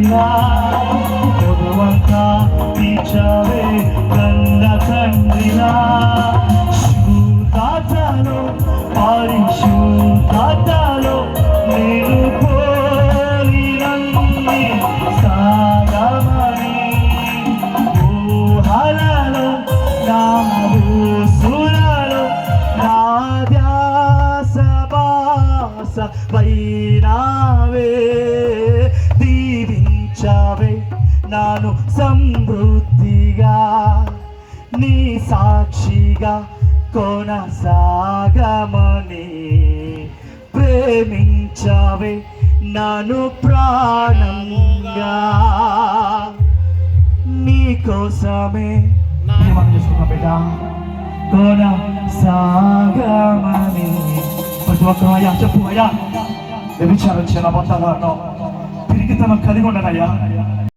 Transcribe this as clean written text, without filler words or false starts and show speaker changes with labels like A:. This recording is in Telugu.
A: తండ్రిలా పొదువంతా తీర్చావే కన్న తండ్రిలా శూతాతలో పరిశుద్ధాతలో నేను పోలి నమ్మి సాగమని ఊహలలో నా ఊసులలో నా ధ్యాస బాస వైనావే దీవించావే నాను సమృద్ధిగా నీ సాక్షిగా కొనసాగమని ప్రేమించావే నన్ను ప్రాణంగా నీ కోసమే మనం చేసుకున్నా బిడ్డ కొనసాగమని ప్రతి ఒక్కరు అయ్యా చెప్పు అయ్యా వ్యభిచారం చేయడం అబద్ధాలను తిరిగితనం కలిగి ఉండనయ్యా